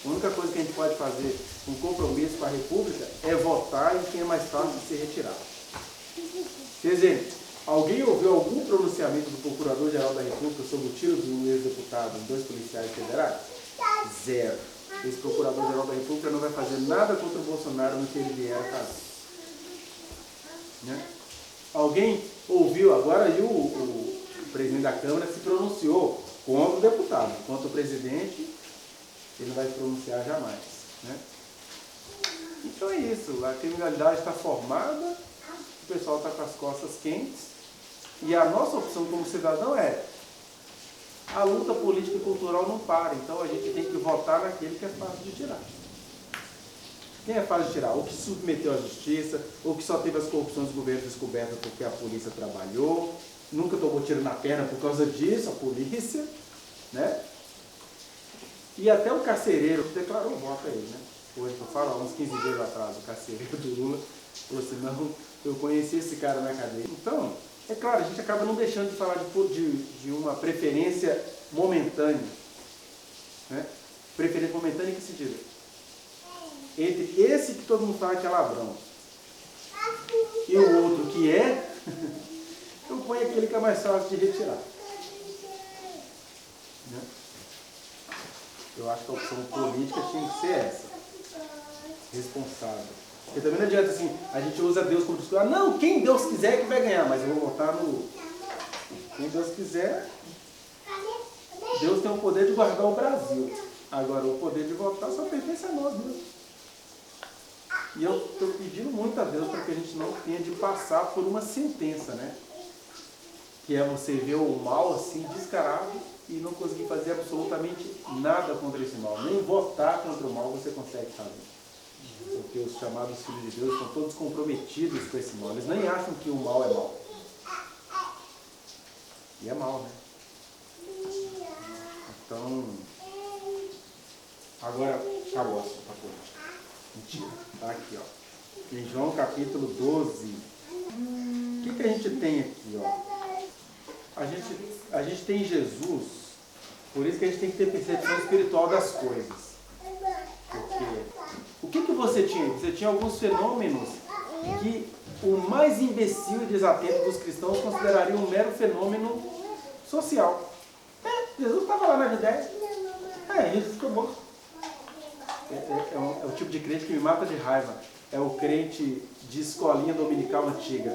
A única coisa que a gente pode fazer um compromisso com a República é votar em quem é mais fácil de ser retirado. Quer dizer, alguém ouviu algum pronunciamento do Procurador-Geral da República sobre o tiro do ex-deputado em 2 policiais federais? Zero. Esse Procurador-Geral da República não vai fazer nada contra o Bolsonaro no que ele vier a fazer. Né? Alguém ouviu, agora aí o presidente da Câmara se pronunciou contra o deputado, contra o presidente, ele não vai se pronunciar jamais. Né? Então é isso, a criminalidade está formada, o pessoal está com as costas quentes, e a nossa opção como cidadão é: a luta política e cultural não para, então a gente tem que votar naquele que é fácil de tirar. Quem é fácil de tirar? Ou que submeteu à justiça, ou que só teve as corrupções do governo descobertas porque a polícia trabalhou, nunca tomou tiro na perna por causa disso, a polícia, né? E até o carcereiro que declarou voto a ele, né? Hoje, eu falo, uns 15 dias atrás, o carcereiro do Lula falou assim: não, eu conheci esse cara na cadeia. Então, é claro, a gente acaba não deixando de falar de uma preferência momentânea. Né? Preferência momentânea em que sentido? Entre esse que todo mundo fala que é ladrão e o outro que é, eu ponho aquele que é mais fácil de retirar. Né? Eu acho que a opção política tinha que ser essa. Responsável. Porque também não adianta assim, a gente usa Deus como desculpa. Não, quem Deus quiser que vai ganhar, mas eu vou votar no... Quem Deus quiser, Deus tem o poder de guardar o Brasil. Agora, o poder de votar só pertence a nós mesmos. E eu estou pedindo muito a Deus para que a gente não tenha de passar por uma sentença, né? Que é você ver o mal assim, descarado, e não conseguir fazer absolutamente nada contra esse mal. Nem votar contra o mal você consegue fazer. Porque os chamados filhos de Deus estão todos comprometidos com esse mal. Eles nem acham que o mal é mal. E é mal, né? Então, agora, acabou a política. Mentira, tá aqui, ó. Em João capítulo 12. O que a gente tem aqui, ó? A gente tem Jesus, por isso que a gente tem que ter percepção espiritual das coisas. Porque o que você tinha? Você tinha alguns fenômenos que o mais imbecil e desatento dos cristãos consideraria um mero fenômeno social. Jesus estava lá na Judéia. Isso ficou bom. É o tipo de crente que me mata de raiva. É o crente de escolinha dominical antiga.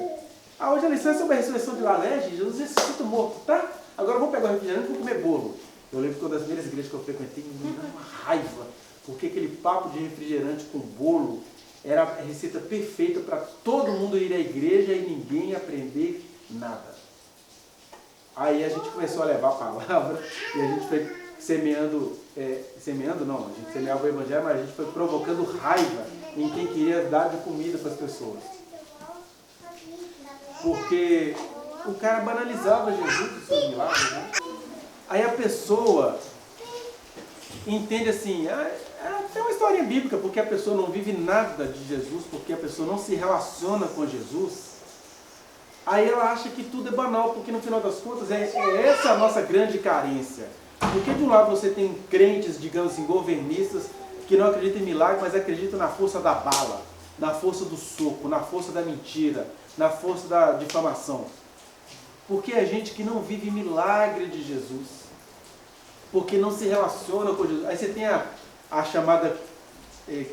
Hoje a lição é sobre a ressurreição de Lalé, Jesus ressuscita morto, tá? Agora vamos pegar o refrigerante e vamos comer bolo. Eu lembro que uma das primeiras igrejas que eu frequentei me deu uma raiva, porque aquele papo de refrigerante com bolo era a receita perfeita para todo mundo ir à igreja e ninguém aprender nada. Aí a gente começou a levar a palavra e a gente foi semeando não, a gente semeava o evangelho, mas a gente foi provocando raiva em quem queria dar de comida para as pessoas. Porque o cara banalizava Jesus e seus milagres, né? Aí a pessoa entende assim, é uma historinha bíblica, porque a pessoa não vive nada de Jesus, porque a pessoa não se relaciona com Jesus. Aí ela acha que tudo é banal, porque no final das contas é essa a nossa grande carência. Porque de um lado você tem crentes, digamos assim, governistas, que não acreditam em milagre, mas acreditam na força da bala, na força do soco, na força da mentira, na força da difamação. Porque é gente que não vive milagre de Jesus. Porque não se relaciona com Jesus. Aí você tem a chamada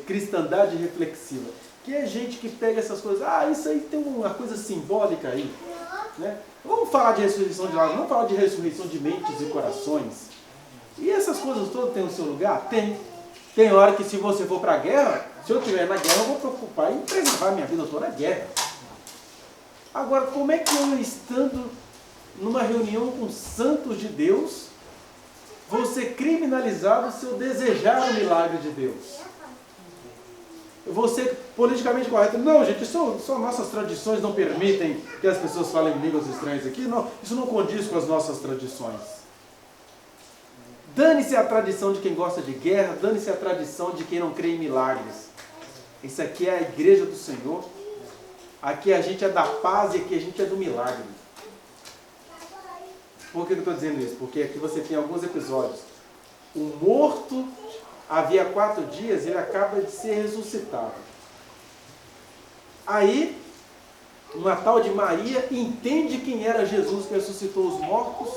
cristandade reflexiva, que é gente que pega essas coisas, isso aí tem uma coisa simbólica aí. Né? Vamos falar de ressurreição de Lázaro, vamos falar de ressurreição de mentes e corações. E essas coisas todas têm o seu lugar? Tem. Tem hora que se você for para a guerra, se eu estiver na guerra, eu vou preocupar em preservar minha vida, eu estou na guerra. Agora, como é que eu, estando numa reunião com santos de Deus, vou ser criminalizado se eu desejar o milagre de Deus? Eu vou ser politicamente correto? Não, gente, só nossas tradições não permitem que as pessoas falem línguas estranhas aqui. Não, isso não condiz com as nossas tradições. Dane-se a tradição de quem gosta de guerra, dane-se a tradição de quem não crê em milagres. Isso aqui é a igreja do Senhor. Aqui a gente é da paz e aqui a gente é do milagre. Por que eu estou dizendo isso? Porque aqui você tem alguns episódios. O morto havia 4 dias, ele acaba de ser ressuscitado. Aí, uma tal de Maria entende quem era Jesus que ressuscitou os mortos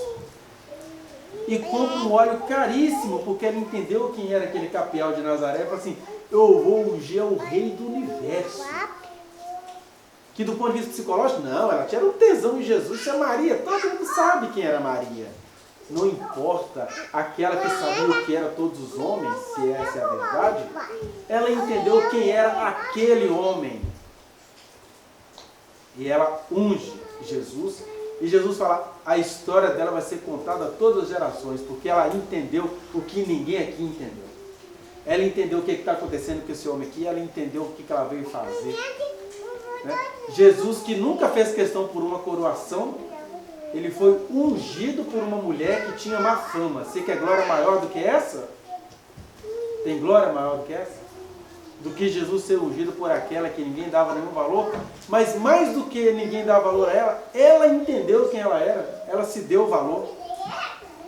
e compra um óleo caríssimo, porque ela entendeu quem era aquele Capial de Nazaré e fala assim, eu vou ungir o rei do universo. Que do ponto de vista psicológico, não, ela tinha um tesão em Jesus, isso é Maria, todo mundo sabe quem era Maria. Não importa, aquela que sabia o que era todos os homens, se essa é a verdade, ela entendeu quem era aquele homem. E ela unge Jesus, e Jesus fala, a história dela vai ser contada a todas as gerações, porque ela entendeu o que ninguém aqui entendeu. Ela entendeu o que está acontecendo com esse homem aqui, ela entendeu o que ela veio fazer. Né? Jesus, que nunca fez questão por uma coroação, ele foi ungido por uma mulher que tinha má fama. Você quer glória maior do que essa? Tem glória maior do que essa? Do que Jesus ser ungido por aquela que ninguém dava nenhum valor? Mas mais do que ninguém dava valor a ela, ela entendeu quem ela era, ela se deu valor.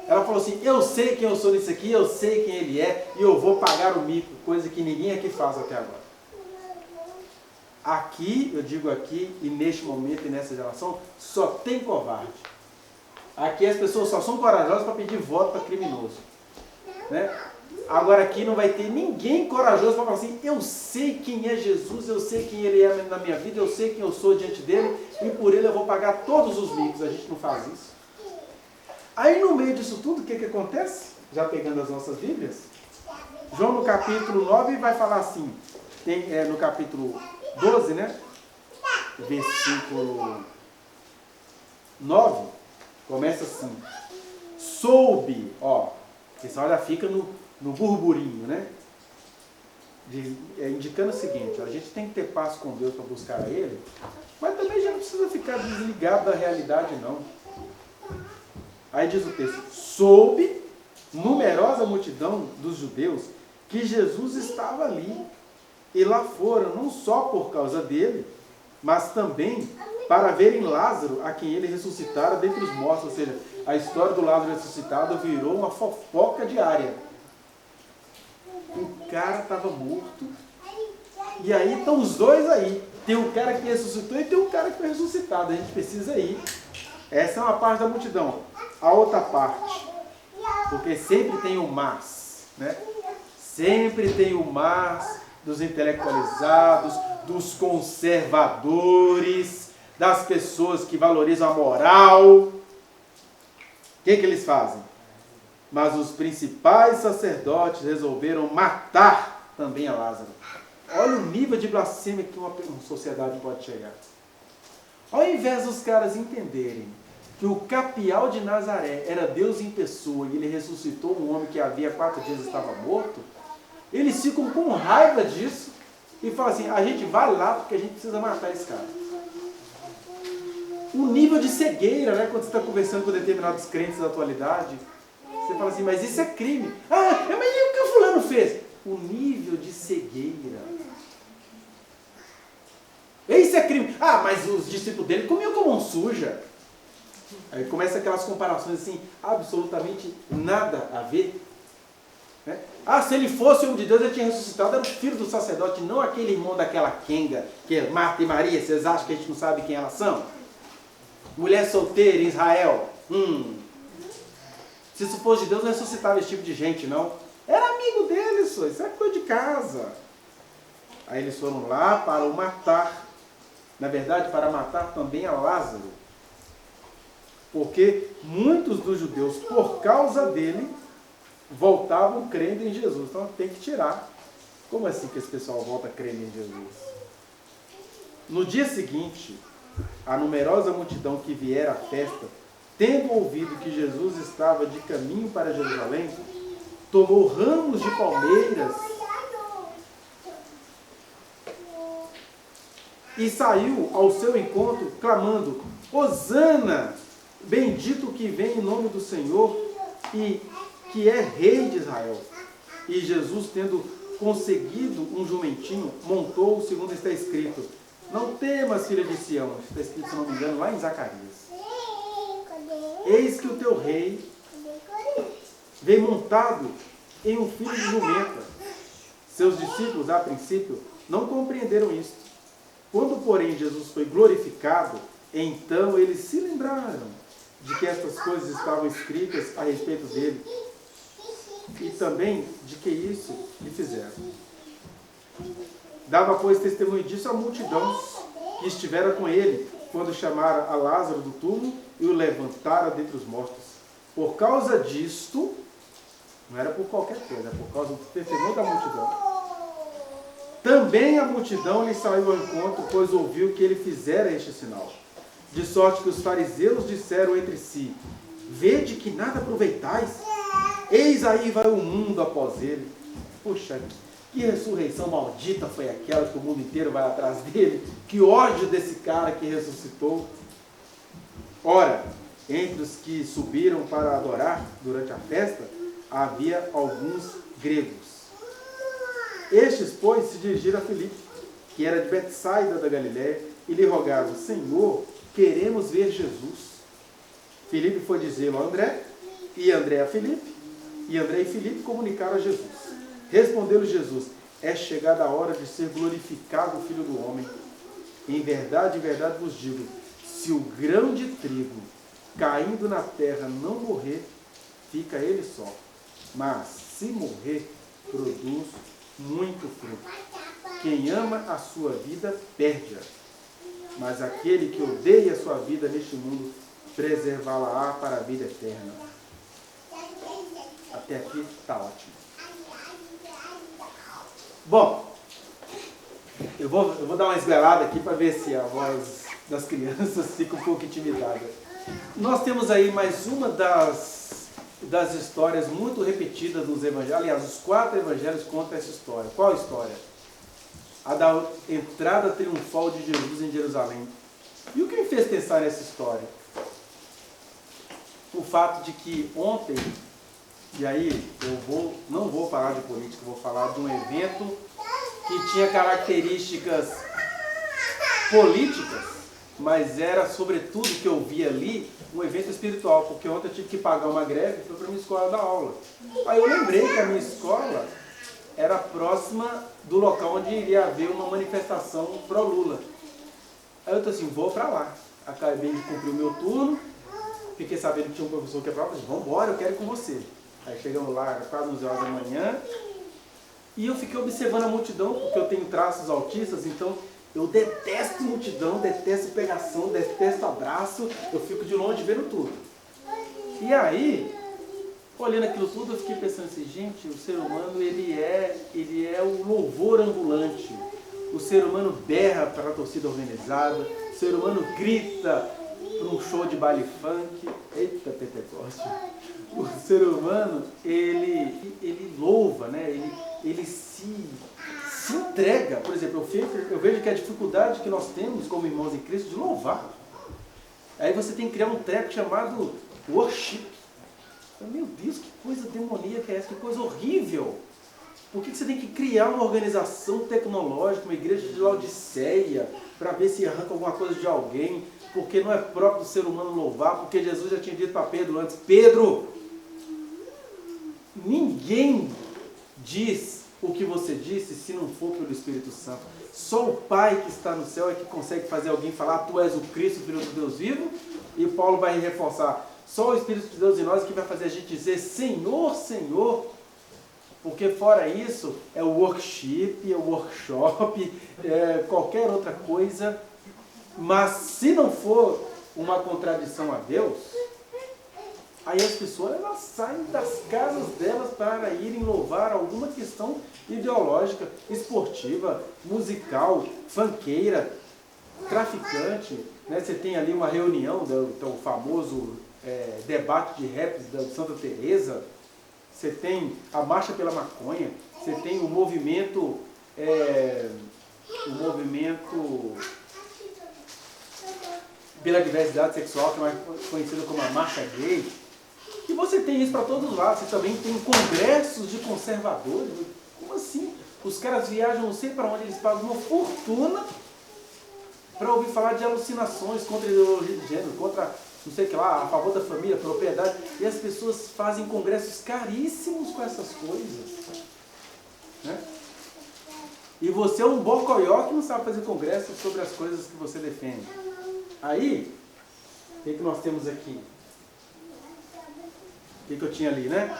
Ela falou assim, eu sei quem eu sou nisso aqui, eu sei quem ele é, e eu vou pagar o mico, coisa que ninguém aqui faz até agora. Aqui, eu digo aqui, e neste momento e nessa geração, só tem covarde. Aqui as pessoas só são corajosas para pedir voto para criminoso. Né? Agora aqui não vai ter ninguém corajoso para falar assim, eu sei quem é Jesus, eu sei quem ele é na minha vida, eu sei quem eu sou diante dele, e por ele eu vou pagar todos os micos. A gente não faz isso. Aí no meio disso tudo, o que acontece? Já pegando as nossas Bíblias, João no capítulo 9 vai falar assim, no capítulo 12, né? Versículo 9, começa assim, soube, ó, pessoal já fica no burburinho, né? Indicando o seguinte, ó, a gente tem que ter paz com Deus para buscar a Ele, mas também já não precisa ficar desligado da realidade, não. Aí diz o texto, soube numerosa multidão dos judeus que Jesus estava ali, e lá foram, não só por causa dele, mas também para verem Lázaro, a quem ele ressuscitara dentre os mortos. Ou seja, a história do Lázaro ressuscitado virou uma fofoca diária. O cara estava morto, e aí estão os dois aí. Tem um cara que ressuscitou e tem um cara que foi ressuscitado. A gente precisa ir. Essa é uma parte da multidão. A outra parte, porque sempre tem o mas, né? Sempre tem o mas dos intelectualizados, dos conservadores, das pessoas que valorizam a moral. O que eles fazem? Mas os principais sacerdotes resolveram matar também a Lázaro. Olha o nível de blasfêmia que uma sociedade pode chegar. Ao invés dos caras entenderem que o Capial de Nazaré era Deus em pessoa e ele ressuscitou um homem que havia 4 dias estava morto, eles ficam com raiva disso e falam assim, a gente vai lá porque a gente precisa matar esse cara. O nível de cegueira, né, quando você está conversando com determinados crentes da atualidade, você fala assim, mas isso é crime. Ah, mas e o que o fulano fez? O nível de cegueira. Isso é crime. Ah, mas os discípulos dele comiam com mão suja. Aí começa aquelas comparações assim, absolutamente nada a ver. Né? Ah, se ele fosse um de Deus, ele tinha ressuscitado, era o filho do sacerdote, não aquele irmão daquela Kenga, que é Marta e Maria. Vocês acham que a gente não sabe quem elas são? Mulher solteira em Israel. Se isso fosse de Deus, não ressuscitava esse tipo de gente, não. Era amigo deles, isso é coisa de casa. Aí eles foram lá para o matar. Na verdade, para matar também a Lázaro. Porque muitos dos judeus, por causa dele, voltavam crendo em Jesus. Então tem que tirar. Como assim que esse pessoal volta crendo em Jesus? No dia seguinte, a numerosa multidão que viera à festa, tendo ouvido que Jesus estava de caminho para Jerusalém, tomou ramos de palmeiras e saiu ao seu encontro, clamando, Hosana, bendito que vem em nome do Senhor e que é rei de Israel. E Jesus, tendo conseguido um jumentinho, montou, segundo está escrito. Não temas, filha de Sião. Está escrito, se não me engano, lá em Zacarias. Eis que o teu rei vem montado em um filho de jumenta. Seus discípulos, a princípio, não compreenderam isto. Quando, porém, Jesus foi glorificado, então eles se lembraram de que estas coisas estavam escritas a respeito dele e também de que isso lhe fizeram. Dava, pois, testemunho disso à multidão que estivera com ele, quando chamara a Lázaro do túmulo e o levantara dentre os mortos. Por causa disto, não era por qualquer coisa, era por causa do testemunho da multidão. Também a multidão lhe saiu ao encontro, pois ouviu que ele fizera este sinal. De sorte que os fariseus disseram entre si: vede que nada aproveitais, eis aí vai o mundo após ele. Puxa, que ressurreição maldita foi aquela que o mundo inteiro vai atrás dele? Que ódio desse cara que ressuscitou. Ora, entre os que subiram para adorar durante a festa, havia alguns gregos. Estes, pois, se dirigiram a Filipe, que era de Betsaida da Galiléia, e lhe rogaram: Senhor, queremos ver Jesus. Filipe foi dizê-lo a André, e André a Filipe, e André e Filipe comunicaram a Jesus. Respondeu-lhe Jesus: é chegada a hora de ser glorificado o Filho do Homem. Em verdade vos digo, se o grão de trigo caindo na terra não morrer, fica ele só. Mas, se morrer, produz muito fruto. Quem ama a sua vida, perde-a. Mas aquele que odeia a sua vida neste mundo, preservá-la-á para a vida eterna. Até aqui está ótimo. Bom, eu vou dar uma esguelada aqui para ver se a voz das crianças fica um pouco intimidada. Nós temos aí mais uma das histórias muito repetidas nos evangelhos. Aliás, os 4 evangelhos contam essa história. Qual a história? A da entrada triunfal de Jesus em Jerusalém. E o que me fez pensar nessa história? O fato de que ontem, e aí não vou falar de política, vou falar de um evento que tinha características políticas, mas era, sobretudo, que eu vi ali, um evento espiritual, porque ontem eu tive que pagar uma greve e fui para a minha escola dar aula. Aí eu lembrei que a minha escola era próxima do local onde iria haver uma manifestação pró-Lula. Aí eu estou assim, vou para lá. Acabei de cumprir o meu turno, fiquei sabendo que tinha um professor que é prova, vamos embora, eu quero ir com você. Aí chegamos lá, era quase 11 horas da manhã, e eu fiquei observando a multidão, porque eu tenho traços autistas, então eu detesto multidão, detesto pegação, detesto abraço, eu fico de longe vendo tudo. E aí, olhando aquilo tudo, eu fiquei pensando assim, gente, o ser humano, ele é o louvor ambulante. O ser humano berra para a torcida organizada, o ser humano grita para um show de baile funk. Eita, Pentecoste! O ser humano, ele louva, né? Ele se entrega. Por exemplo, eu vejo que a dificuldade que nós temos como irmãos em Cristo de louvar. Aí você tem que criar um treco chamado worship. Meu Deus, que coisa demoníaca é essa? Que coisa horrível! Por que você tem que criar uma organização tecnológica, uma igreja de Laodiceia, para ver se arranca alguma coisa de alguém? Porque não é próprio do ser humano louvar, porque Jesus já tinha dito para Pedro antes, Pedro, ninguém diz o que você disse se não for pelo Espírito Santo. Só o Pai que está no céu é que consegue fazer alguém falar, tu és o Cristo, Filho do Deus vivo, e Paulo vai reforçar, só o Espírito de Deus em nós que vai fazer a gente dizer, Senhor, Senhor, porque fora isso, é o worship, é o workshop, é qualquer outra coisa, mas se não for uma contradição a Deus, aí as pessoas elas saem das casas delas para irem louvar alguma questão ideológica, esportiva, musical, funkeira, traficante, né? Você tem ali uma reunião do famoso debate de raps da Santa Teresa, você tem a marcha pela maconha, você tem o movimento pela diversidade sexual, que é mais conhecido como a marcha gay. E você tem isso para todos os lados. Você também tem congressos de conservadores. Como assim? Os caras viajam não sei para onde, eles pagam uma fortuna para ouvir falar de alucinações contra a ideologia de gênero, contra não sei o que lá, a favor da família, propriedade. E as pessoas fazem congressos caríssimos com essas coisas. Né? E você é um bocoió que não sabe fazer congresso sobre as coisas que você defende. Aí, o que nós temos aqui? O que eu tinha ali, né?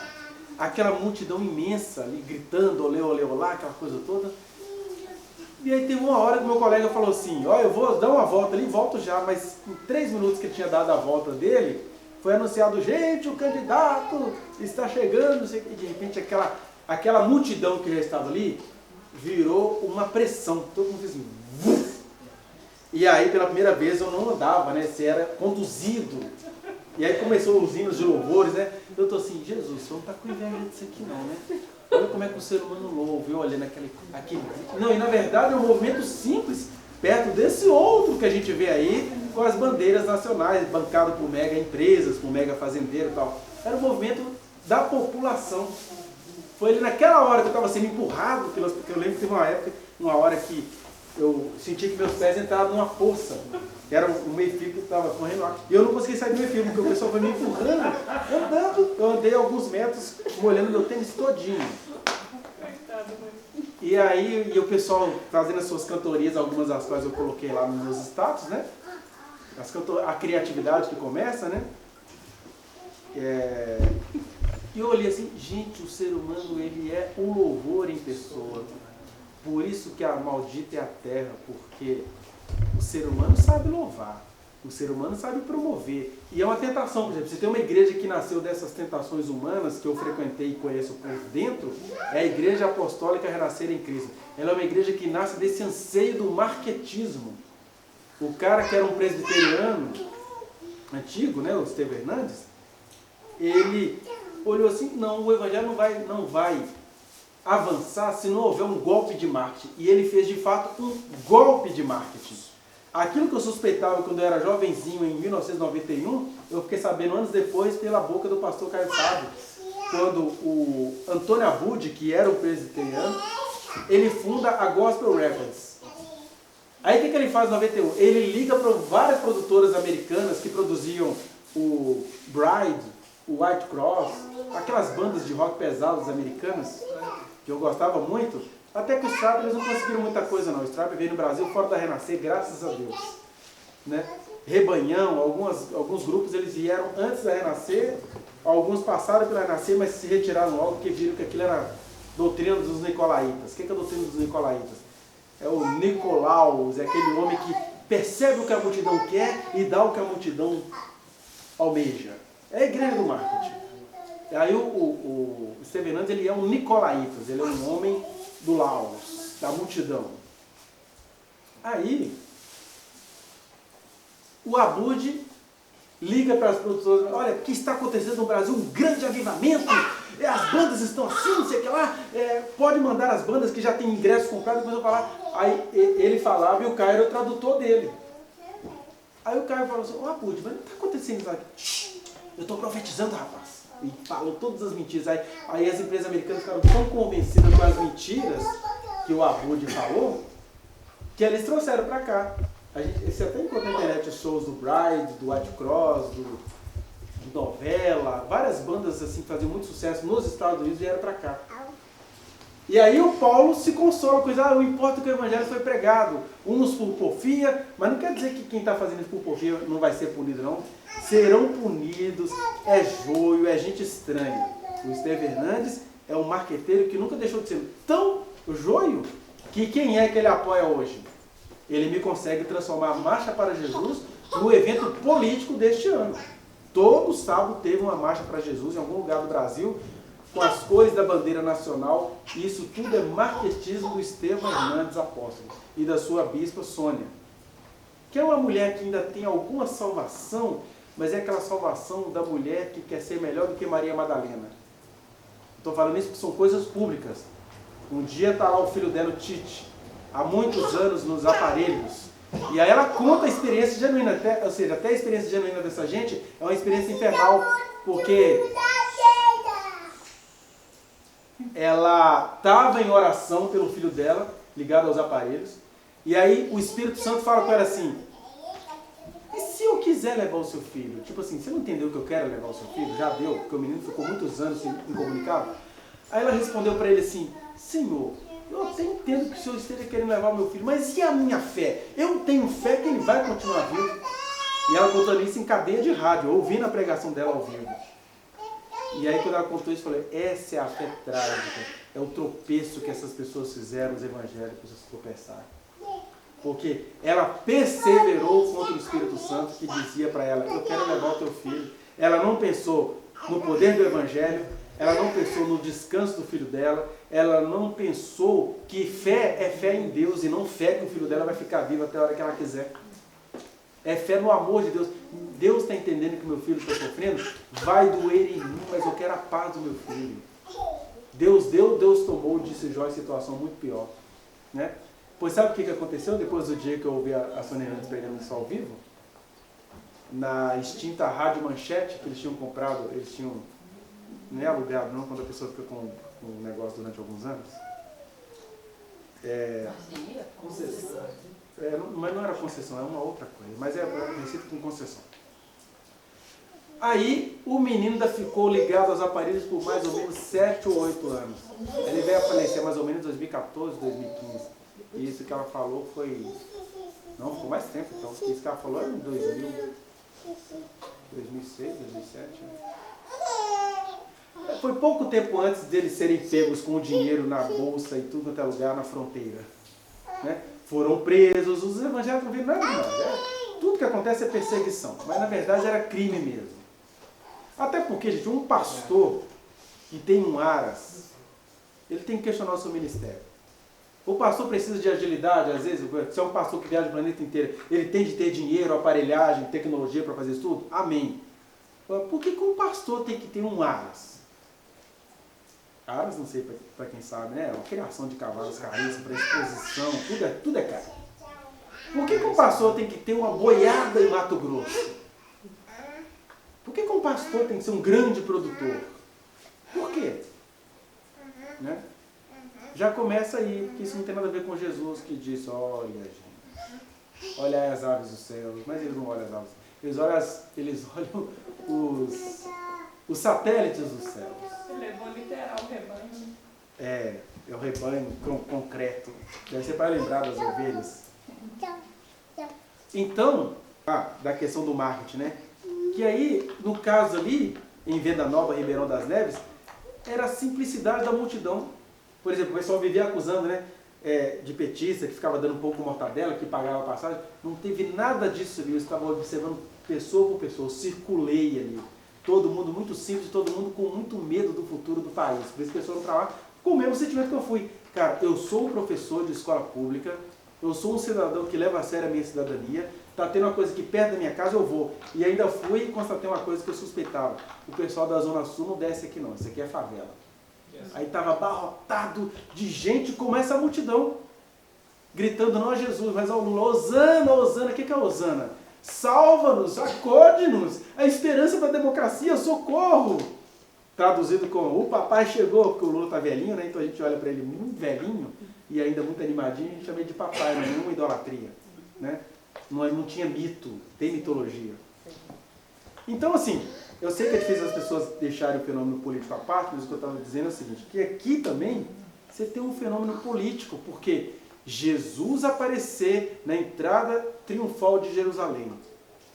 Aquela multidão imensa ali, gritando, olê, olê, olá, aquela coisa toda. E aí tem uma hora que meu colega falou assim, ó, eu vou dar uma volta ali, volto já, mas em 3 minutos que ele tinha dado a volta dele, foi anunciado, gente, o candidato está chegando, e de repente aquela multidão que já estava ali, virou uma pressão, todo mundo fez assim, vuf! E aí pela primeira vez eu não andava, né, você era conduzido. E aí começou os hinos de louvores, né, eu tô assim, Jesus, você não está com inveja disso aqui não, né? Olha como é que o ser humano louva, olhando aquele... Não, e na verdade é um movimento simples, perto desse outro que a gente vê aí, com as bandeiras nacionais, bancado por mega empresas, por mega fazendeiros e tal. Era um movimento da população. Foi ali naquela hora que eu estava sendo empurrado, porque eu lembro que teve uma hora que eu senti que meus pés entraram numa poça. Era um meio-fio que estava correndo lá. E eu não consegui sair do meio-fio, porque o pessoal foi me empurrando, andando. Eu andei alguns metros, molhando meu tênis todinho. E aí, o pessoal fazendo as suas cantorias, algumas das quais eu coloquei lá nos meus status, né? A criatividade que começa, né? E eu olhei assim, gente, o ser humano, ele é um louvor em pessoa. Por isso que a maldita é a terra, porque o ser humano sabe louvar, o ser humano sabe promover. E é uma tentação, por exemplo, você tem uma igreja que nasceu dessas tentações humanas, que eu frequentei e conheço por dentro, é a Igreja Apostólica Renascer em Cristo. Ela é uma igreja que nasce desse anseio do marketismo. O cara que era um presbiteriano antigo, né, o Estevão Hernandes, ele olhou assim, não, o evangelho não vai avançar se não houver um golpe de marketing. E ele fez de fato um golpe de marketing. Aquilo que eu suspeitava quando eu era jovenzinho em 1991, eu fiquei sabendo anos depois pela boca do pastor Caio Fábio, quando o Antônio Abud, que era um presbiteriano, ele funda a Gospel Records. Aí o que ele faz em 91? Ele liga para várias produtoras americanas que produziam o Bride, o White Cross, aquelas bandas de rock pesadas americanas, que eu gostava muito, até que os Strap eles não conseguiram muita coisa não. O Strap veio no Brasil fora da Renascer, graças a Deus. Né? Rebanhão, alguns grupos eles vieram antes da Renascer, alguns passaram pela Renascer, mas se retiraram logo porque viram que aquilo era doutrina dos Nicolaitas. O que é a doutrina dos Nicolaitas? É o Nicolaus, é aquele homem que percebe o que a multidão quer e dá o que a multidão almeja. É a igreja do marketing. Aí o Estevão Hernandes, ele é um Nicolaitas, ele é um homem do Laos, da multidão. Aí, o Abud liga para as produtoras, olha, o que está acontecendo no Brasil? Um grande avivamento, as bandas estão assim, não sei o que lá, pode mandar as bandas que já têm ingressos comprados, depois eu falar. Aí ele falava e o Caio era o tradutor dele. Aí o Caio falou assim, ô Abud, mas não está acontecendo isso aqui. Eu estou profetizando, rapaz. E falou todas as mentiras. Aí as empresas americanas ficaram tão convencidas com as mentiras que o Abud falou, que eles trouxeram para cá. Você até encontra na internet os shows do Bride, do White Cross, do Novela, várias bandas assim que faziam muito sucesso nos Estados Unidos vieram para cá. E aí o Paulo se consola com isso, não importa que o evangelho foi pregado, uns por porfia, mas não quer dizer que quem está fazendo isso por porfia não vai ser punido não. Serão punidos, é joio, é gente estranha. O Estevão Hernandes é um marqueteiro que nunca deixou de ser tão joio que quem é que ele apoia hoje? Ele me consegue transformar a Marcha para Jesus no evento político deste ano. Todo sábado teve uma Marcha para Jesus em algum lugar do Brasil, com as cores da bandeira nacional. Isso tudo é marketismo do Estevão Hernandes Apóstolo e da sua bispa Sônia, que é uma mulher que ainda tem alguma salvação, mas é aquela salvação da mulher que quer ser melhor do que Maria Madalena. Estou falando isso porque são coisas públicas. Um dia está lá o filho dela, o Tite, há muitos anos nos aparelhos. E aí ela conta a experiência genuína, até a experiência genuína dessa gente é uma experiência infernal, porque ela estava em oração pelo filho dela, ligado aos aparelhos, e aí o Espírito Santo fala com ela assim, e se eu quiser levar o seu filho? Tipo assim, você não entendeu que eu quero levar o seu filho? Já deu, porque o menino ficou muitos anos incomunicável. Aí ela respondeu para ele assim, Senhor, Eu até entendo que o Senhor esteja querendo levar o meu filho, mas e a minha fé? Eu tenho fé que ele vai continuar vivo. E ela contou isso em cadeia de rádio, ouvindo a pregação dela ao vivo. E aí quando ela contou isso, eu falei, essa é a fé trágica, é o tropeço que essas pessoas fizeram, os evangélicos, tropeçarem. Porque ela perseverou contra o Espírito Santo que dizia para ela, eu quero levar o teu filho. Ela não pensou no poder do Evangelho, ela não pensou no descanso do filho dela, ela não pensou que fé é fé em Deus e não fé que o filho dela vai ficar vivo até a hora que ela quiser. É fé no amor de Deus. Deus está entendendo que meu filho está sofrendo, vai doer em mim, mas eu quero a paz do meu filho. Deus deu, Deus tomou, disse Jó, em situação muito pior. Né? Pois sabe o que aconteceu depois do dia que eu ouvi a Sônia Hernandes pregando isso ao vivo? Na extinta Rádio Manchete, que eles tinham comprado, eles tinham, não é alugado não, quando a pessoa fica com um negócio durante alguns anos. Concessão. Mas não era concessão, é uma outra coisa, mas é receita com concessão. Aí o menino ainda ficou ligado aos aparelhos por mais ou menos 7 ou 8 anos. Ele veio a falecer mais ou menos em 2014, 2015. E isso que ela falou foi... Não, ficou mais tempo então. Isso que ela falou era em 2000, 2006, 2007. Foi pouco tempo antes deles serem pegos com o dinheiro na bolsa e tudo até lugar na fronteira. Né? Foram presos, os evangélicos não viram nada demais. Tudo que acontece é perseguição, mas na verdade era crime mesmo. Até porque, gente, um pastor que tem um aras, ele tem que questionar o seu ministério. O pastor precisa de agilidade, às vezes, se é um pastor que viaja o planeta inteiro, ele tem de ter dinheiro, aparelhagem, tecnologia para fazer isso tudo? Amém. Por que um pastor tem que ter um aras? Aras, não sei para quem sabe, né? Uma criação de cavalos, carriço, para exposição, tudo é caro. Por que um pastor tem que ter uma boiada em Mato Grosso? Por que um pastor tem que ser um grande produtor? Por quê? Né? Já começa aí, porque isso não tem nada a ver com Jesus que disse, olha gente, olha as aves dos céus, mas eles não olham as aves, eles olham os satélites dos céus. Ele levou literal o rebanho. É o rebanho concreto, deve ser para lembrar das ovelhas. Então, da questão do marketing, né? Que aí, no caso ali, em Venda Nova, Ribeirão das Neves, era a simplicidade da multidão. Por exemplo, o pessoal vivia acusando, né, de petista, que ficava dando um pouco de mortadela, que pagava a passagem. Não teve nada disso ali, eu estava observando pessoa por pessoa, eu circulei ali. Todo mundo muito simples, todo mundo com muito medo do futuro do país. Por isso que as pessoas foram para lá com o mesmo sentimento que eu fui. Cara, eu sou um professor de escola pública, eu sou um cidadão que leva a sério a minha cidadania, está tendo uma coisa aqui perto da minha casa, eu vou. E ainda fui e constatei uma coisa que eu suspeitava. O pessoal da Zona Sul não desce aqui não, isso aqui é favela. Aí estava abarrotado de gente como essa multidão, gritando não a Jesus, mas ao Lula, Hosana, Hosana, o que é Hosana? Salva-nos, acode-nos, a esperança da democracia, socorro! Traduzido como, o papai chegou, porque o Lula está velhinho, né? Então a gente olha para ele muito velhinho e ainda muito animadinho, a gente chama ele de papai, não é nenhuma idolatria. Né? Não tinha mito, tem mitologia. Então assim, eu sei que é difícil as pessoas deixarem o fenômeno político à parte, mas o que eu estava dizendo é o seguinte, que aqui também você tem um fenômeno político, porque Jesus aparecer na entrada triunfal de Jerusalém,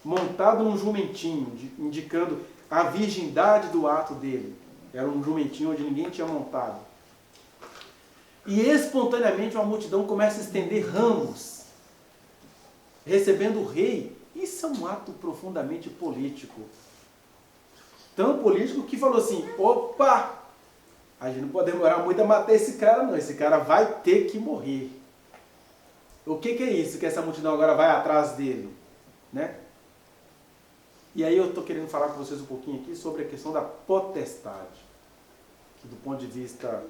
montado num jumentinho, indicando a virgindade do ato dele. Era um jumentinho onde ninguém tinha montado. E espontaneamente uma multidão começa a estender ramos, recebendo o rei. Isso é um ato profundamente político. Tão político que falou assim, opa, a gente não pode demorar muito a matar esse cara não, esse cara vai ter que morrer. O que é isso que essa multidão agora vai atrás dele? Né? E aí eu estou querendo falar com vocês um pouquinho aqui sobre a questão da potestade. Que do ponto de vista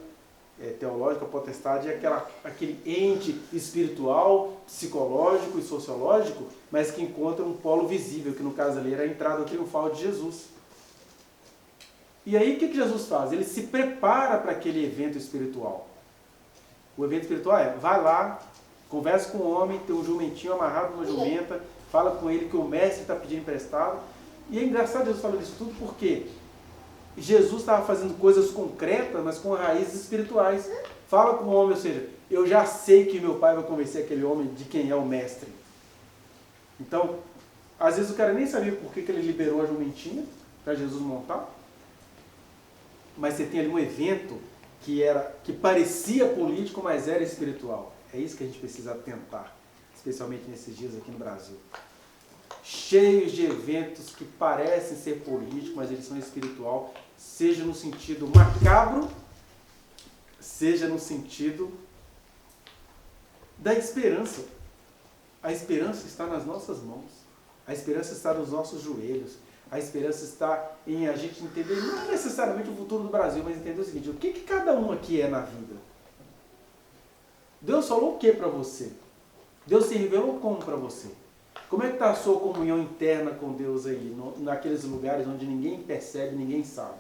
teológico, a potestade é aquele ente espiritual, psicológico e sociológico, mas que encontra um polo visível, que no caso ali era a entrada triunfal de Jesus. E aí o que Jesus faz? Ele se prepara para aquele evento espiritual. O evento espiritual vai lá, conversa com o homem, tem um jumentinho amarrado numa jumenta, fala com ele que o mestre está pedindo emprestado. E é engraçado Jesus falando isso tudo porque Jesus estava fazendo coisas concretas, mas com raízes espirituais. Fala com o homem, ou seja, eu já sei que meu pai vai convencer aquele homem de quem é o mestre. Então, às vezes o cara nem sabia por que ele liberou a jumentinha para Jesus montar. Mas você tem ali um evento que parecia político, mas era espiritual. É isso que a gente precisa atentar, especialmente nesses dias aqui no Brasil. Cheios de eventos que parecem ser políticos, mas eles são espiritual, seja no sentido macabro, seja no sentido da esperança. A esperança está nas nossas mãos. A esperança está nos nossos joelhos. A esperança está em a gente entender, não necessariamente o futuro do Brasil, mas entender o seguinte, o que cada um aqui é na vida? Deus falou o que para você? Deus se revelou como para você? Como é que está a sua comunhão interna com Deus aí, naqueles lugares onde ninguém percebe, ninguém sabe?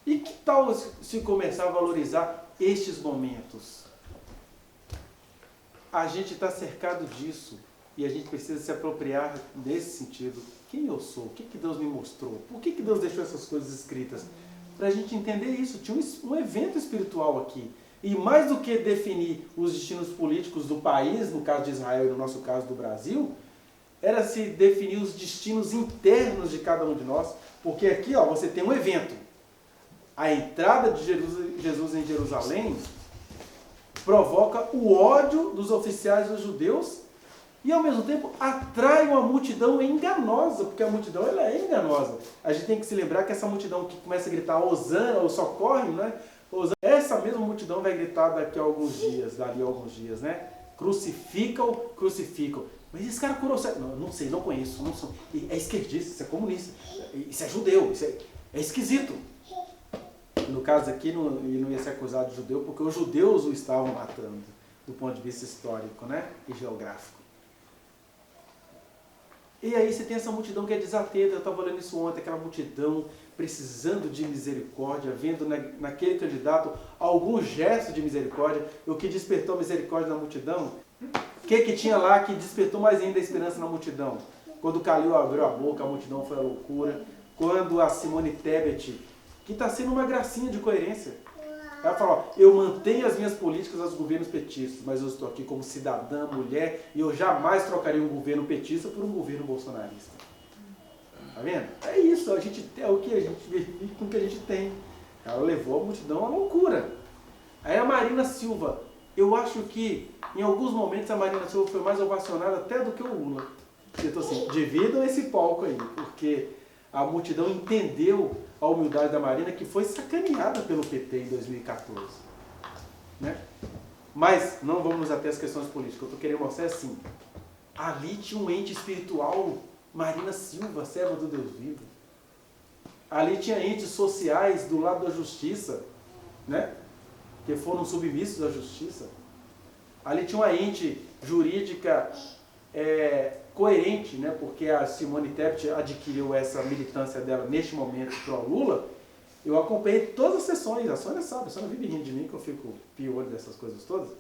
E que tal se começar a valorizar estes momentos? A gente está cercado disso e a gente precisa se apropriar desse sentido. Quem eu sou? O que Deus me mostrou? Por que Deus deixou essas coisas escritas? Para a gente entender isso. Tinha um evento espiritual aqui. E mais do que definir os destinos políticos do país, no caso de Israel e no nosso caso do Brasil, era se definir os destinos internos de cada um de nós. Porque aqui você tem um evento. A entrada de Jesus em Jerusalém provoca o ódio dos oficiais dos judeus e, ao mesmo tempo, atrai uma multidão enganosa, porque a multidão ela é enganosa. A gente tem que se lembrar que essa multidão que começa a gritar Hosana ou socorre, né? Hosana, essa mesma multidão vai gritar dali a alguns dias, né? Crucificam, crucificam. Mas esse cara curou cego. Não sei, não conheço. Não sou. É esquerdista, isso é comunista, isso é judeu, isso é esquisito. No caso aqui, ele não ia ser acusado de judeu, porque os judeus o estavam matando, do ponto de vista histórico, né? E geográfico. E aí você tem essa multidão que é desatenta. Eu estava olhando isso ontem, aquela multidão precisando de misericórdia, vendo naquele candidato algum gesto de misericórdia. O que despertou a misericórdia na multidão? O que tinha lá que despertou mais ainda a esperança na multidão? Quando o Calil abriu a boca, a multidão foi a loucura. Quando a Simone Tebet, que está sendo uma gracinha de coerência, ela fala, eu mantenho as minhas políticas aos governos petistas, mas eu estou aqui como cidadã, mulher, e eu jamais trocaria um governo petista por um governo bolsonarista. Tá vendo? É isso, é o que a gente vive com o que a gente tem. Ela levou a multidão à loucura. Aí a Marina Silva, eu acho que em alguns momentos a Marina Silva foi mais ovacionada até do que o Lula. Então assim, dividam esse palco aí, porque a multidão entendeu a humildade da Marina, que foi sacaneada pelo PT em 2014. Né? Mas não vamos nos ater às questões políticas. Eu estou querendo mostrar assim, ali tinha um ente espiritual, Marina Silva, serva do Deus vivo. Ali tinha entes sociais do lado da justiça, né? Que foram submissos à justiça. Ali tinha uma ente jurídica coerente, né? Porque a Simone Tebet adquiriu essa militância dela neste momento pró-Lula. Eu acompanhei todas as sessões, a Sônia sabe, a Sônia vive rindo de mim que eu fico piolho dessas coisas todas.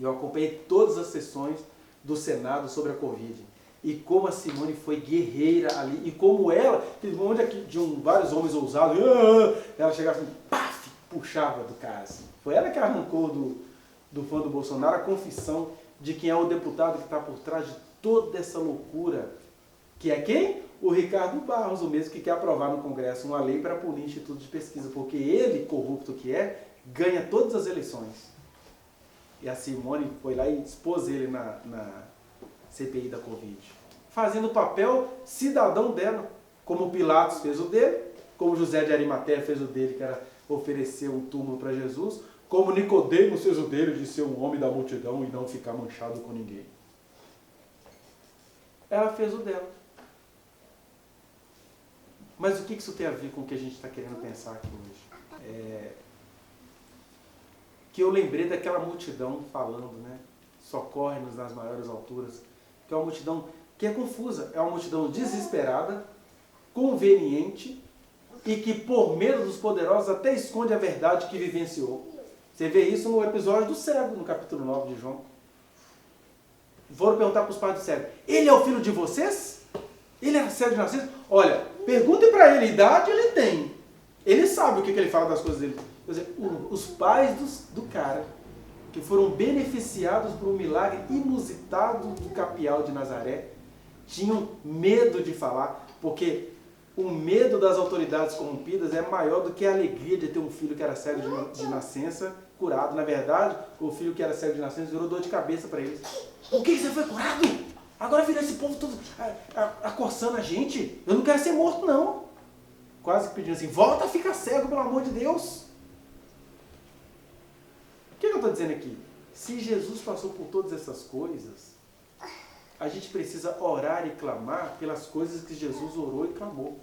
Eu acompanhei todas as sessões do Senado sobre a Covid. E como a Simone foi guerreira ali, e como ela, onde aqui de vários homens ousados, ela chegava assim, paf, puxava do cara assim. Foi ela que arrancou do fã do Bolsonaro a confissão de quem é o deputado que está por trás de toda essa loucura, que é quem? O Ricardo Barros, o mesmo que quer aprovar no Congresso uma lei para punir instituto de pesquisa, porque ele, corrupto que é, ganha todas as eleições. E a Simone foi lá e expôs ele na CPI da Covid, fazendo o papel cidadão dela, como Pilatos fez o dele, como José de Arimateia fez o dele, que era oferecer um túmulo para Jesus, como Nicodemos fez o dele, de ser um homem da multidão e não ficar manchado com ninguém. Ela fez o dela. Mas o que isso tem a ver com o que a gente está querendo pensar aqui hoje? Que eu lembrei daquela multidão falando, né? Socorre-nos nas maiores alturas. Que é uma multidão que é confusa. É uma multidão desesperada, conveniente e que, por medo dos poderosos, até esconde a verdade que vivenciou. Você vê isso no episódio do cego, no capítulo 9 de João. Foram perguntar para os pais do cego, ele é o filho de vocês? Ele era cego de nascença? Olha, perguntem para ele, idade ele tem. Ele sabe o que ele fala das coisas dele. Quer dizer, os pais do cara, que foram beneficiados por um milagre inusitado do Capial de Nazaré, tinham medo de falar, porque o medo das autoridades corrompidas é maior do que a alegria de ter um filho que era cego de nascença curado. Na verdade, o filho que era cego de nascença virou dor de cabeça para eles. O que você foi curado? Agora virou esse povo todo acossando a gente. Eu não quero ser morto, não. Quase pedindo assim, volta a ficar cego, pelo amor de Deus. O que eu estou dizendo aqui? Se Jesus passou por todas essas coisas, a gente precisa orar e clamar pelas coisas que Jesus orou e clamou.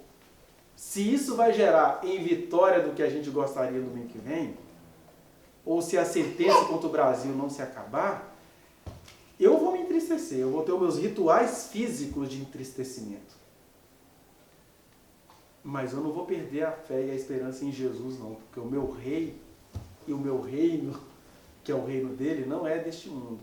Se isso vai gerar em vitória do que a gente gostaria no domingo que vem, ou se a sentença contra o Brasil não se acabar, eu vou me entristecer, eu vou ter os meus rituais físicos de entristecimento. Mas eu não vou perder a fé e a esperança em Jesus, não, porque o meu rei e o meu reino, que é o reino dele, não é deste mundo.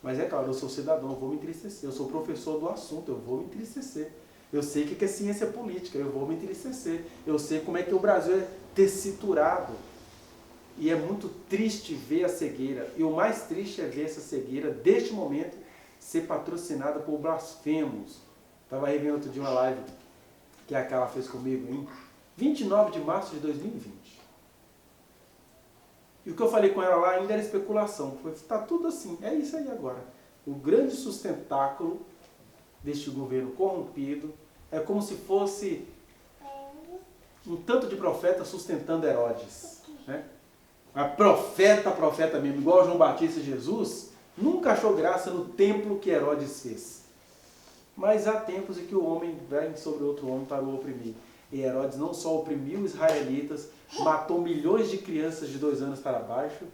Mas é claro, eu sou cidadão, eu vou me entristecer. Eu sou professor do assunto, eu vou me entristecer. Eu sei o que é ciência política, eu vou me entristecer. Eu sei como é que o Brasil é tessiturado. E é muito triste ver a cegueira. E o mais triste é ver essa cegueira, deste momento, ser patrocinada por blasfemos. Estava aí vendo outro dia uma live que a Carla fez comigo em 29 de março de 2020. E o que eu falei com ela lá ainda era especulação. Está tudo assim, é isso aí agora. O grande sustentáculo deste governo corrompido é como se fosse um tanto de profeta sustentando Herodes. Né? A profeta mesmo, igual João Batista e Jesus, nunca achou graça no templo que Herodes fez. Mas há tempos em que o homem vem sobre outro homem para o oprimir. E Herodes não só oprimiu os israelitas, matou milhões de crianças de 2 anos para baixo,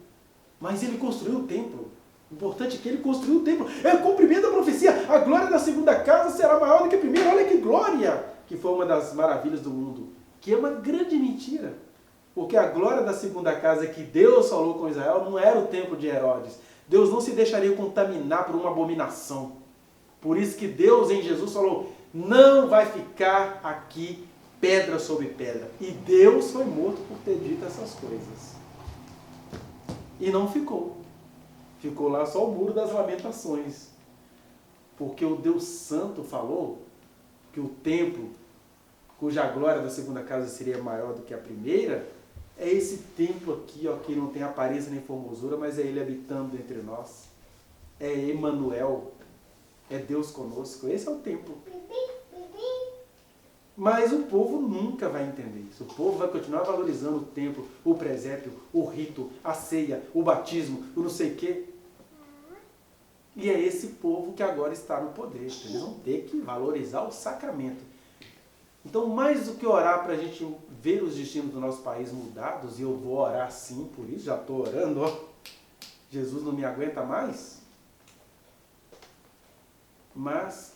mas ele construiu o templo. O importante é que ele construiu o templo. É o cumprimento da profecia. A glória da segunda casa será maior do que a primeira. Olha que glória! Que foi uma das maravilhas do mundo. Que é uma grande mentira. Porque a glória da segunda casa que Deus falou com Israel não era o templo de Herodes. Deus não se deixaria contaminar por uma abominação. Por isso que Deus em Jesus falou, não vai ficar aqui pedra sobre pedra. E Deus foi morto por ter dito essas coisas. E não ficou. Ficou lá só o muro das lamentações. Porque o Deus Santo falou que o templo, cuja glória da segunda casa seria maior do que a primeira, é esse templo aqui, ó, que não tem aparência nem formosura, mas é Ele habitando entre nós. É Emanuel. É Deus conosco. Esse é o templo. Mas o povo nunca vai entender isso. O povo vai continuar valorizando o templo, o presépio, o rito, a ceia, o batismo, o não sei o quê. E é esse povo que agora está no poder. Eles vão ter que valorizar o sacramento. Então, mais do que orar para a gente ver os destinos do nosso país mudados, e eu vou orar sim por isso, já estou orando, ó. Jesus não me aguenta mais. Mas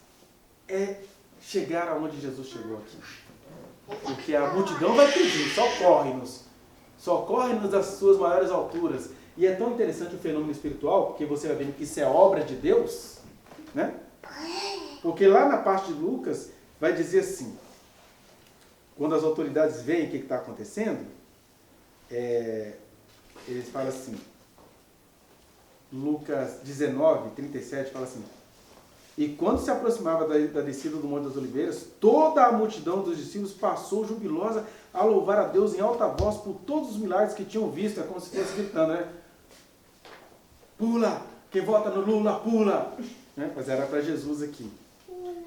é chegar aonde Jesus chegou aqui. Porque a multidão vai pedir, socorre-nos das suas maiores alturas. E é tão interessante o fenômeno espiritual, porque você vai vendo que isso é obra de Deus, né? Porque lá na parte de Lucas vai dizer assim, quando as autoridades veem o que está acontecendo, eles falam assim, Lucas 19, 37, fala assim, e quando se aproximava da descida do Monte das Oliveiras, toda a multidão dos discípulos passou jubilosa a louvar a Deus em alta voz por todos os milagres que tinham visto. É como se fosse gritando, né? Pula! Quem vota no Lula, pula! Né? Mas era para Jesus aqui.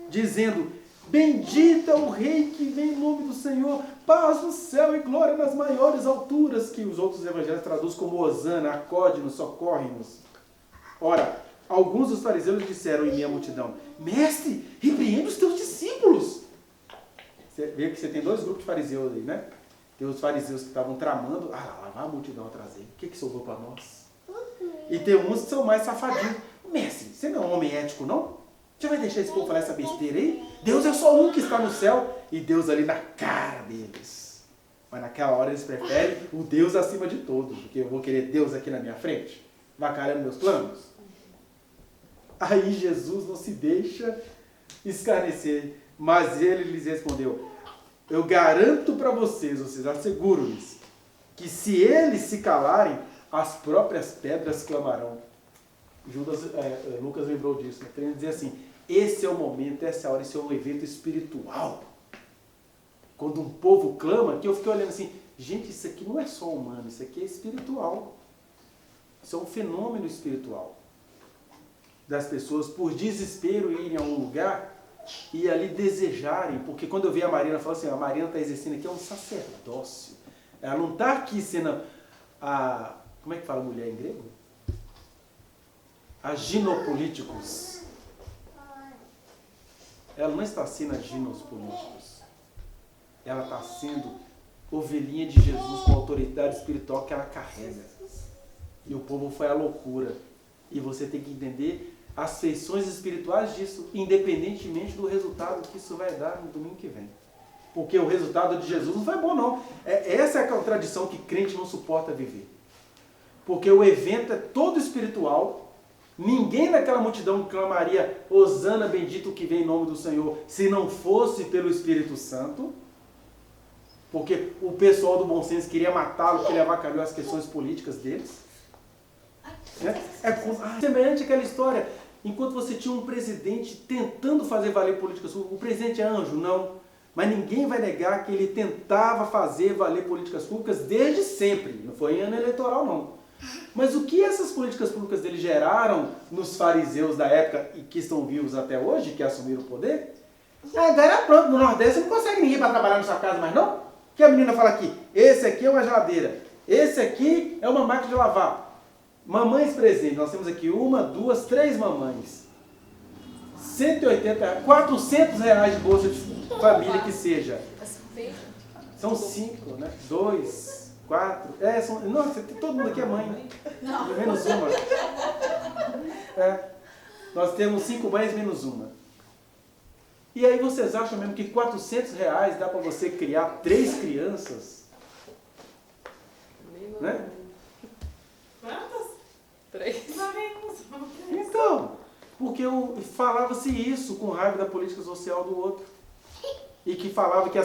Dizendo, bendito é o Rei que vem em nome do Senhor, paz no céu e glória nas maiores alturas, que os outros evangelhos traduzem como Hosana, acode-nos, socorre-nos. Ora, alguns dos fariseus disseram em meia multidão, mestre, repreenda os teus discípulos. Você vê que você tem 2 grupos de fariseus aí, né? Tem os fariseus que estavam tramando, lá vai a multidão atrás aí, o que sobrou para nós? E tem uns que são mais safadinhos. Mestre, você não é um homem ético, não? Você vai deixar esse povo falar essa besteira aí? Deus é só um que está no céu e Deus ali na cara deles. Mas naquela hora eles preferem o Deus acima de todos, porque eu vou querer Deus aqui na minha frente, vacalhando meus planos. Aí Jesus não se deixa escarnecer, mas ele lhes respondeu, eu garanto para vocês asseguro-lhes, que se eles se calarem, as próprias pedras clamarão. Lucas lembrou disso, né? Querendo dizer assim, esse é o momento, essa é a hora, esse é um evento espiritual. Quando um povo clama, que eu fiquei olhando assim, gente, isso aqui não é só humano, isso aqui é espiritual. Isso é um fenômeno espiritual. Das pessoas, por desespero, irem a um lugar e ali desejarem. Porque quando eu vi a Marina, eu falo assim, a Marina está exercendo aqui um sacerdócio. Ela não está aqui sendo a... Como é que fala mulher em grego? A ginopolíticos. Ela não está sendo a ginopolíticos. Ela está sendo ovelhinha de Jesus com a autoridade espiritual que ela carrega. E o povo foi à loucura. E você tem que entender as feições espirituais disso, independentemente do resultado que isso vai dar no domingo que vem. Porque o resultado de Jesus não foi bom, não. Essa é a contradição que crente não suporta viver. Porque o evento é todo espiritual. Ninguém naquela multidão clamaria Hosana, bendito que vem em nome do Senhor, se não fosse pelo Espírito Santo. Porque o pessoal do bom senso queria matá-lo, porque ele avacalhou as questões políticas deles. Semelhante àquela história. Enquanto você tinha um presidente tentando fazer valer políticas públicas, o presidente é anjo? Não. Mas ninguém vai negar que ele tentava fazer valer políticas públicas desde sempre. Não foi em ano eleitoral, não. Mas o que essas políticas públicas dele geraram nos fariseus da época e que estão vivos até hoje, que assumiram o poder? Agora pronto, no Nordeste você não consegue ninguém para trabalhar na sua casa mais não? Que a menina fala aqui, esse aqui é uma geladeira, esse aqui é uma máquina de lavar. Mamães presentes, nós temos aqui 1, 2, 3 mamães. 180, 400 reais de bolsa de família que seja. São 5, né? 2, 4. Nossa, todo mundo aqui é mãe. Não. Menos uma. Nós temos 5 mães menos uma. E aí vocês acham mesmo que 400 reais dá para você criar 3 crianças? Né? Quantas? 3. Então, porque falava-se isso com raiva da política social do outro. E que falava que...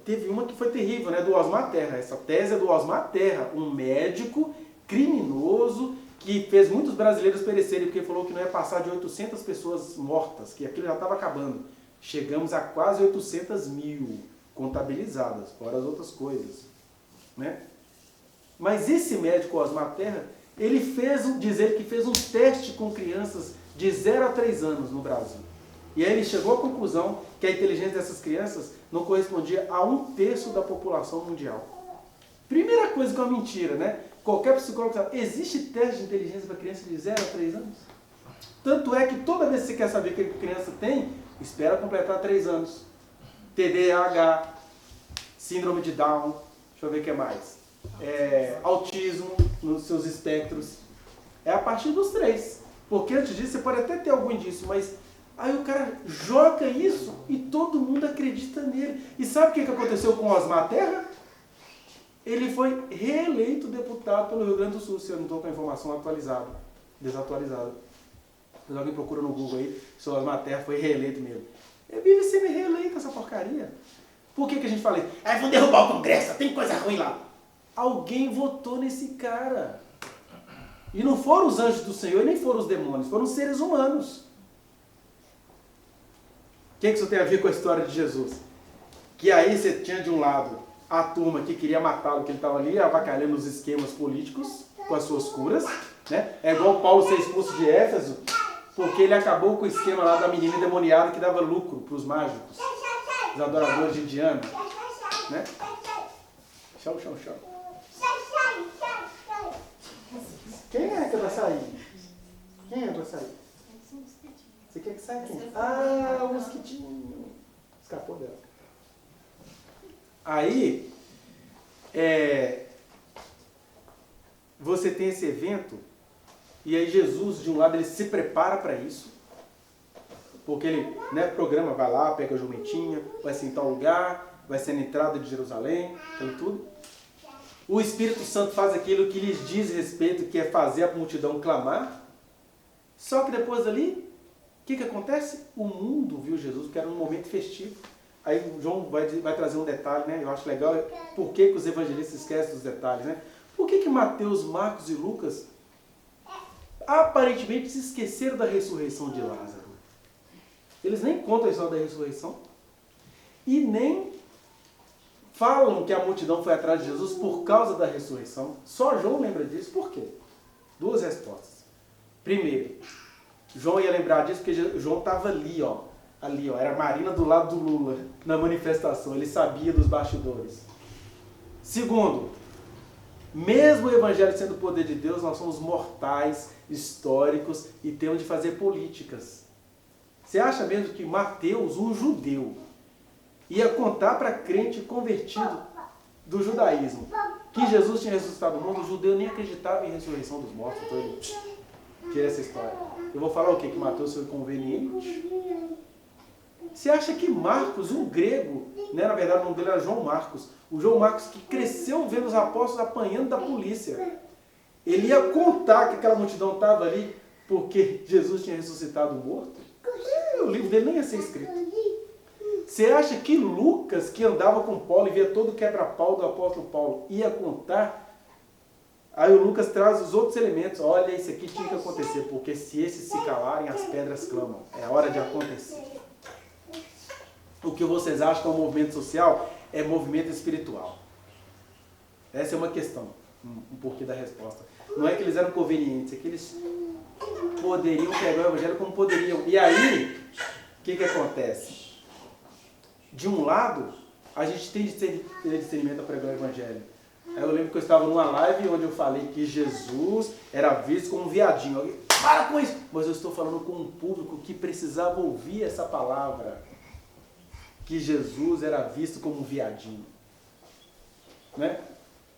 Teve uma que foi terrível, né? Do Osmar Terra. Essa tese é do Osmar Terra, um médico criminoso que fez muitos brasileiros perecerem, porque falou que não ia passar de 800 pessoas mortas, que aquilo já estava acabando. Chegamos a quase 800 mil contabilizadas, fora as outras coisas. Né? Mas esse médico Osmar Terra, ele diz ele que fez um teste com crianças de 0 a 3 anos no Brasil. E aí ele chegou à conclusão que a inteligência dessas crianças não correspondia a 1/3 da população mundial. Primeira coisa que é uma mentira, né? Qualquer psicólogo sabe, existe teste de inteligência para criança de 0 a 3 anos? Tanto é que toda vez que você quer saber o que a criança tem, espera completar 3 anos. TDAH, síndrome de Down, deixa eu ver o que mais. Autismo nos seus espectros. É a partir dos 3. Porque antes disso você pode até ter algum indício, mas aí o cara joga isso e todo mundo acredita nele. E sabe o que aconteceu com Osmar Terra? Ele foi reeleito deputado pelo Rio Grande do Sul, se eu não estou com a informação atualizada, desatualizada. Mas alguém procura no Google aí, se o Osmar Terra foi reeleito mesmo. Ele vive sendo reeleito essa porcaria. Por que a gente fala isso? Vão derrubar o Congresso, tem coisa ruim lá. Alguém votou nesse cara. E não foram os anjos do Senhor, nem foram os demônios, foram os seres humanos. O que isso tem a ver com a história de Jesus? Que aí você tinha de um lado a turma que queria matá-lo, que ele estava ali avacalhando os esquemas políticos com as suas curas. Né? É igual Paulo ser expulso de Éfeso, porque ele acabou com o esquema lá da menina endemoniada que dava lucro para os mágicos, os adoradores de Diana. Né? Chão. Quem é que vai sair? Quem é que vai sair? Você quer que saia quem? O mosquitinho. Escapou dela. Aí, você tem esse evento, e aí Jesus, de um lado, ele se prepara para isso, porque ele programa, vai lá, pega a jumentinha, vai ser em tal lugar, vai ser na entrada de Jerusalém, tudo. O Espírito Santo faz aquilo que lhes diz respeito, que é fazer a multidão clamar. Só que depois ali, o que acontece? O mundo viu Jesus, porque era um momento festivo. Aí o João vai trazer um detalhe, né? Eu acho legal por que os evangelistas esquecem dos detalhes, né? Por que Mateus, Marcos e Lucas aparentemente se esqueceram da ressurreição de Lázaro? Eles nem contam a história da ressurreição e nem falam que a multidão foi atrás de Jesus por causa da ressurreição. Só João lembra disso. Por quê? Duas respostas. Primeiro, João ia lembrar disso porque João estava ali, ó. Ali, ó. Era a Marina do lado do Lula na manifestação. Ele sabia dos bastidores. Segundo, mesmo o evangelho sendo o poder de Deus, nós somos mortais, históricos e temos de fazer políticas. Você acha mesmo que Mateus, um judeu, ia contar para crente convertido do judaísmo que Jesus tinha ressuscitado do morto? O judeu nem acreditava em ressurreição dos mortos. Então ele tira essa história. Eu vou falar o quê? Que Mateus foi conveniente? Você acha que Marcos, um grego, né, na verdade o nome dele era João Marcos, o João Marcos que cresceu vendo os apóstolos apanhando da polícia, ele ia contar que aquela multidão estava ali porque Jesus tinha ressuscitado o morto? O livro dele nem ia ser escrito. Você acha que Lucas, que andava com Paulo e via todo o quebra-pau do apóstolo Paulo, ia contar? Aí o Lucas traz os outros elementos. Olha, isso aqui tinha que acontecer, porque se esses se calarem, as pedras clamam. É hora de acontecer. O que vocês acham que é um movimento social é movimento espiritual. Essa é uma questão, um porquê da resposta. Não é que eles eram convenientes, é que eles poderiam pegar o evangelho como poderiam. E aí, o que acontece? De um lado, a gente tem de ter discernimento a pregar o evangelho. Aí eu lembro que eu estava numa live onde eu falei que Jesus era visto como um viadinho. Alguém, para com isso! Mas eu estou falando com um público que precisava ouvir essa palavra. Que Jesus era visto como um viadinho. Né?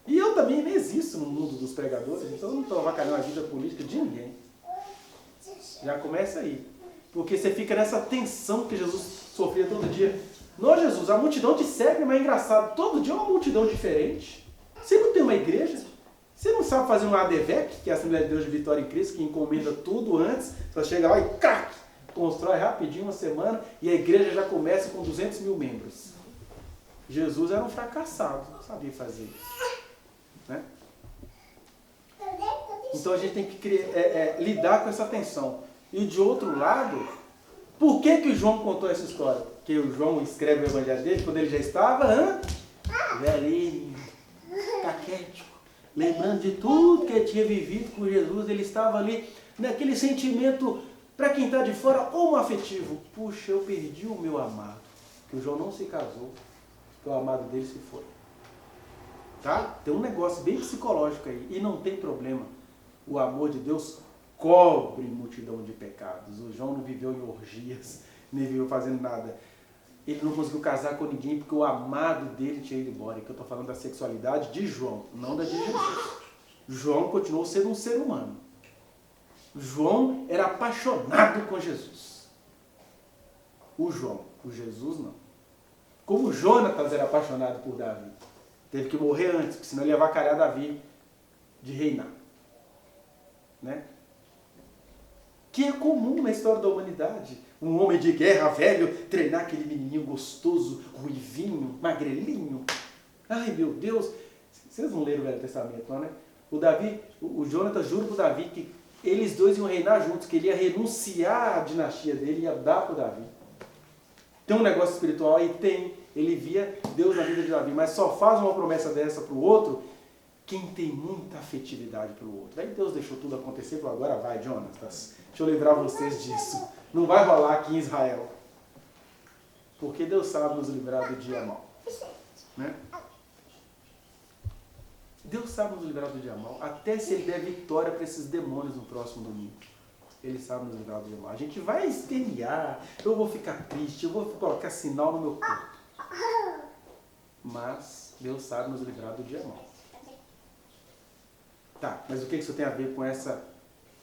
E eu também nem existo no mundo dos pregadores, então eu não estou avacalhando a vida política de ninguém. Já começa aí. Porque você fica nessa tensão que Jesus sofria todo dia. Não, Jesus, a multidão te segue, mas é engraçado. Todo dia é uma multidão diferente. Você não tem uma igreja? Você não sabe fazer um ADVEC, que é a Assembleia de Deus de Vitória em Cristo, que encomenda tudo antes, só chega lá e crack, constrói rapidinho uma semana e a igreja já começa com 200 mil membros. Jesus era um fracassado, não sabia fazer isso. Né? Então a gente tem que lidar com essa tensão. E de outro lado, por que o João contou essa história? Porque o João escreve o evangelho dele quando ele já estava velhinho, caquético, lembrando de tudo que ele tinha vivido com Jesus. Ele estava ali naquele sentimento, para quem está de fora, homoafetivo. Puxa, eu perdi o meu amado. Que o João não se casou, que o amado dele se foi. Tá? Tem um negócio bem psicológico aí, e não tem problema. O amor de Deus cobre multidão de pecados. O João não viveu em orgias, nem viveu fazendo nada. Ele não conseguiu casar com ninguém porque o amado dele tinha ido embora. E que eu estou falando da sexualidade de João, não da de Jesus. João continuou sendo um ser humano. João era apaixonado com Jesus. O João, o Jesus não. Como Jonatas era apaixonado por Davi. Teve que morrer antes, porque senão ele ia avacalhar Davi de reinar. Né? Que é comum na história da humanidade. Um homem de guerra velho treinar aquele menininho gostoso, ruivinho, magrelinho. Ai, meu Deus. Vocês não leram o Velho Testamento, não, né? O Jonatas jura para o Davi que eles dois iam reinar juntos, que ele ia renunciar à dinastia dele e ia dar para o Davi. Tem um negócio espiritual aí? Tem. Ele via Deus na vida de Davi, mas só faz uma promessa dessa para o outro quem tem muita afetividade pelo outro. Aí Deus deixou tudo acontecer e falou, agora vai, Jonatas, deixa eu livrar vocês disso. Não vai rolar aqui em Israel. Porque Deus sabe nos livrar do dia mau. Né? Deus sabe nos livrar do dia mau. Até se Ele der vitória para esses demônios no próximo domingo. Ele sabe nos livrar do dia mau. A gente vai espernear, eu vou ficar triste, eu vou colocar sinal no meu corpo. Mas Deus sabe nos livrar do dia mau. Tá, mas o que isso tem a ver com esse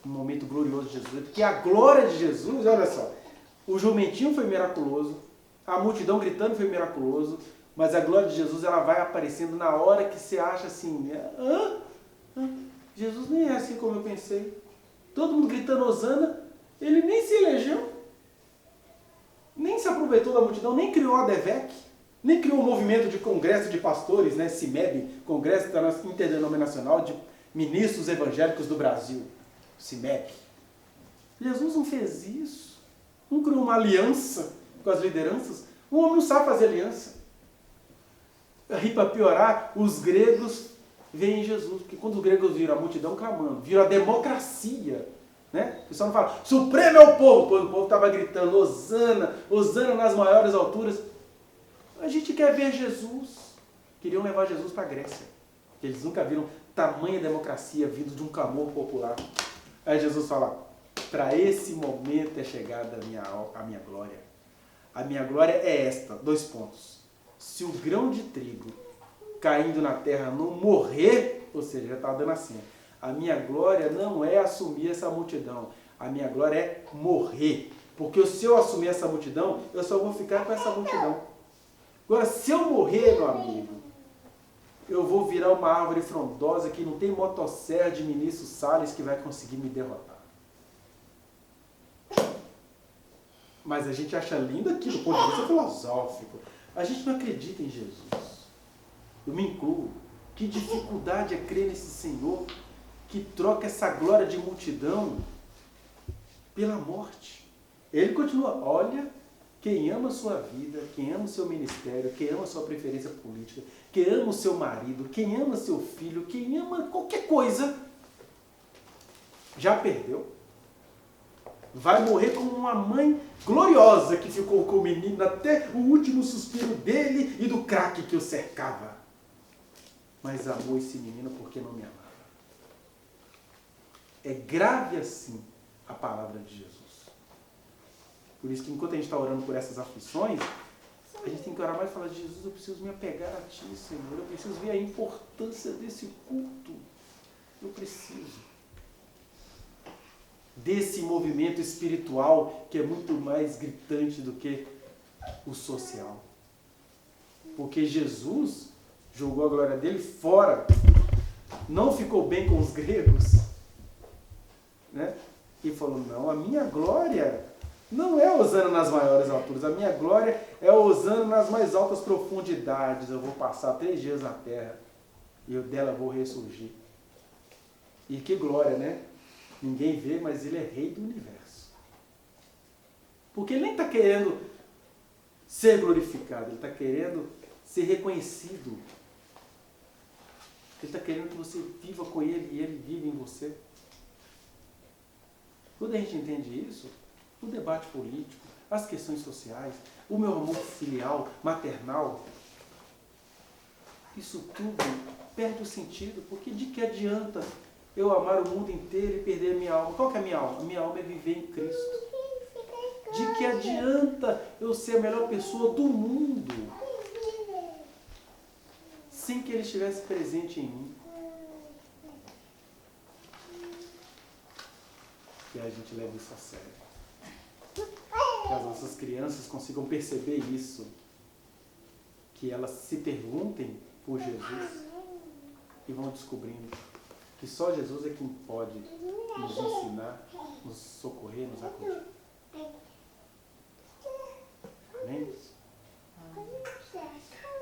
momento glorioso de Jesus? Porque a glória de Jesus, olha só, o jumentinho foi miraculoso, a multidão gritando foi miraculoso, mas a glória de Jesus ela vai aparecendo na hora que você acha assim, Jesus nem é assim como eu pensei. Todo mundo gritando Hosana, ele nem se elegeu. nem se aproveitou da multidão, nem criou a DEVEC, nem criou o movimento de congresso de pastores, né, CIMEB, Congresso Interdenominacional de Ministros Evangélicos do Brasil, CIMEB. Jesus não fez isso, não criou uma aliança com as lideranças. O homem não sabe fazer aliança. Aí, para piorar, os gregos veem Jesus, porque quando os gregos viram a multidão clamando, viram a democracia, né? O pessoal não fala, supremo é o povo, quando o povo estava gritando, Hosana, Hosana nas maiores alturas. A gente quer ver Jesus. Queriam levar Jesus para a Grécia, porque eles nunca viram tamanha democracia vindo de um clamor popular. Aí Jesus fala, para esse momento é chegada a minha glória. A minha glória é esta, 2 pontos. Se o grão de trigo caindo na terra não morrer, ou seja, já está dando assim, a minha glória não é assumir essa multidão, a minha glória é morrer. Porque se eu assumir essa multidão, eu só vou ficar com essa multidão. Agora, se eu morrer, meu amigo, eu vou virar uma árvore frondosa que não tem motosserra de ministro Salles que vai conseguir me derrotar. Mas a gente acha lindo aqui do ponto de vista filosófico. A gente não acredita em Jesus. Eu me incluo. Que dificuldade é crer nesse Senhor que troca essa glória de multidão pela morte. Ele continua, olha, quem ama a sua vida, quem ama o seu ministério, quem ama a sua preferência política, quem ama o seu marido, quem ama seu filho, quem ama qualquer coisa, já perdeu. Vai morrer como uma mãe gloriosa que ficou com o menino até o último suspiro dele e do craque que o cercava. Mas amou esse menino porque não me amava. É grave assim a palavra de Jesus. Por isso que enquanto a gente está orando por essas aflições, a gente tem que orar mais e falar, Jesus, eu preciso me apegar a Ti, Senhor. Eu preciso ver a importância desse culto. Eu preciso desse movimento espiritual que é muito mais gritante do que o social. Porque Jesus jogou a glória dele fora. Não ficou bem com os gregos, né? E falou, não, a minha glória não é Hosana nas maiores alturas. A minha glória é Hosana nas mais altas profundidades. Eu vou passar 3 dias na terra e eu dela vou ressurgir. E que glória, né? Ninguém vê, mas ele é rei do universo. Porque ele nem está querendo ser glorificado, ele está querendo ser reconhecido. Ele está querendo que você viva com ele e ele vive em você. Quando a gente entende isso, o debate político, as questões sociais, o meu amor filial, maternal, isso tudo perde o sentido, porque de que adianta eu amar o mundo inteiro e perder a minha alma? Qual que é a minha alma? A minha alma é viver em Cristo. De que adianta eu ser a melhor pessoa do mundo sem que Ele estivesse presente em mim? Que a gente leve isso a sério. Que as nossas crianças consigam perceber isso. Que elas se perguntem por Jesus e vão descobrindo que só Jesus é quem pode nos ensinar, nos socorrer, nos acudir. Amém?